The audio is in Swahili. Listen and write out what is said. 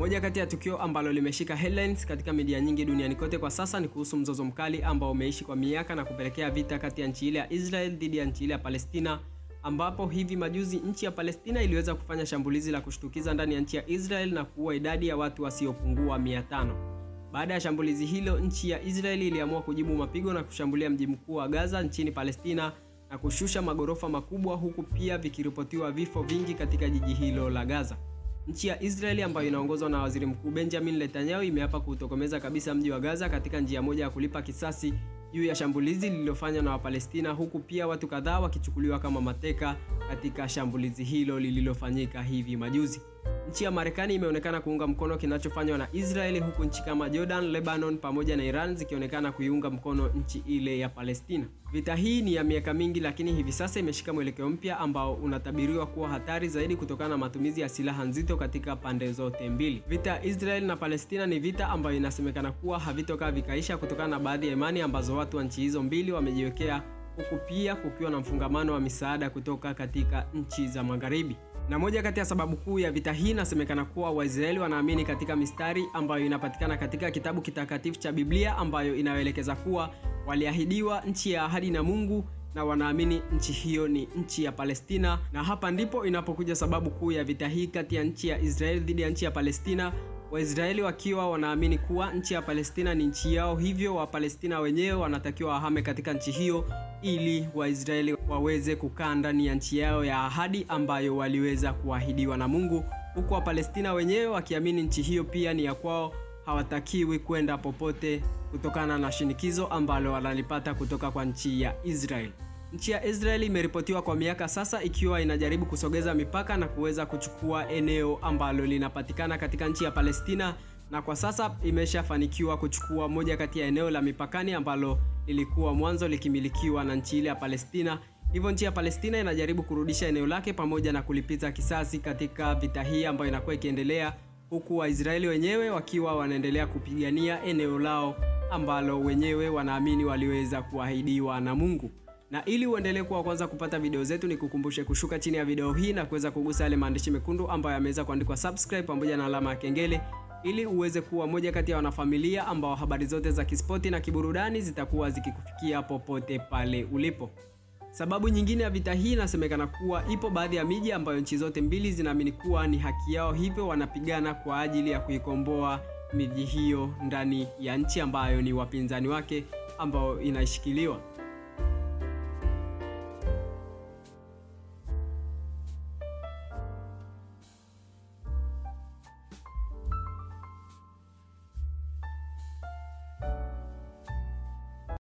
Moja kati ya tukio ambalo limeshika headlines katika media nyingi duniani kote kwa sasa ni kuhusu mzozo mkali ambao umeishi kwa miaka na kupelekea vita kati ya nchi ile ya Israel dhidi ya nchi ile ya Palestina, ambapo hivi majuzi nchi ya Palestina iliweza kufanya shambulizi la kushtukiza ndani ya nchi ya Israel na kuua idadi ya watu wasiopungua 500. Baada ya shambulizi hilo, nchi ya Israel iliamua kujibu mapigo na kushambulia mji mkuu wa Gaza nchini Palestina na kushusha magorofa makubwa, huku pia vikiripotiwa vifo vingi katika jiji hilo la Gaza. Nchi ya Israeli ambayo inaongozwa na Waziri Mkuu Benjamin Netanyahu imeapa kutokomeza kabisa mji wa Gaza katika njia moja ya kulipa kisasi juu ya shambulizi lililofanywa na Wapalestina, huku pia watu kadhaa wakichukuliwa kama mateka katika shambulizi hilo lililofanyika hivi majuzi. Nchi ya Marekani imeonekana kuunga mkono kinachofanywa na Israeli, huku nchi kama Jordan, Lebanon pamoja na Iran zikionekana kuiunga mkono nchi ile ya Palestina. Vita hii ni ya miaka mingi, lakini hivi sasa imeshika mwelekeo mpya ambao unatabiriwa kuwa hatari zaidi kutokana na matumizi ya silaha nzito katika pande zote mbili. Vita ya Israel na Palestina ni vita ambayo inasemekana kuwa havitoka vikaisha kutokana na baadhi ya imani ambazo watu wa nchi hizo mbili wamejiwekea, huku pia kukiwa na mfungamano wa misaada kutoka katika nchi za magharibi. Na moja kati ya sababu kuu ya vita hii inasemekana kuwa Waisraeli wanaamini katika mistari ambayo inapatikana katika kitabu kitakatifu cha Biblia ambayo inaelekeza kuwa waliahidiwa nchi ya ahadi na Mungu, na wanaamini nchi hiyo ni nchi ya Palestina. Na hapa ndipo inapokuja sababu kuu ya vita hii kati ya nchi ya Israeli dhidi ya nchi ya Palestina. Waisraeli wakiwa wanaamini kuwa nchi ya Palestina ni nchi yao, hivyo Wapalestina wenyewe wanatakiwa wahame katika nchi hiyo ili Waisraeli waweze kukaa ndani ya nchi yao ya ahadi ambayo waliweza kuahidiwa na Mungu, huku Wapalestina wenyewe wakiamini nchi hiyo pia ni ya kwao, hawatakiwi kwenda popote kutokana na shinikizo ambalo wanalipata kutoka kwa nchi ya Israel. Nchi ya Israel imeripotiwa kwa miaka sasa ikiwa inajaribu kusogeza mipaka na kuweza kuchukua eneo ambalo linapatikana katika nchi ya Palestina, na kwa sasa imeshafanikiwa kuchukua moja kati ya eneo la mipakani ambalo lilikuwa mwanzo likimilikiwa na nchi ile ya Palestina. Hivyo nchi ya Palestina inajaribu kurudisha eneo lake pamoja na kulipiza kisasi katika vita hii ambayo inakuwa ikiendelea, huku Waisraeli wenyewe wakiwa wanaendelea kupigania eneo lao ambalo wenyewe wanaamini waliweza kuahidiwa na Mungu. Na ili uendelee kuwa kwanza kupata video zetu, ni kukumbushe kushuka chini ya video hii na kuweza kugusa yale maandishi mekundu ambayo yameweza kuandikwa subscribe pamoja na alama ya kengele, ili uweze kuwa moja kati ya wanafamilia ambao habari zote za kispoti na kiburudani zitakuwa zikikufikia popote pale ulipo. Sababu nyingine ya vita hii inasemekana kuwa ipo baadhi ya miji ambayo nchi zote mbili zinaamini kuwa ni haki yao, hivyo wanapigana kwa ajili ya kuikomboa miji hiyo ndani ya nchi ambayo ni wapinzani wake ambao inaishikiliwa.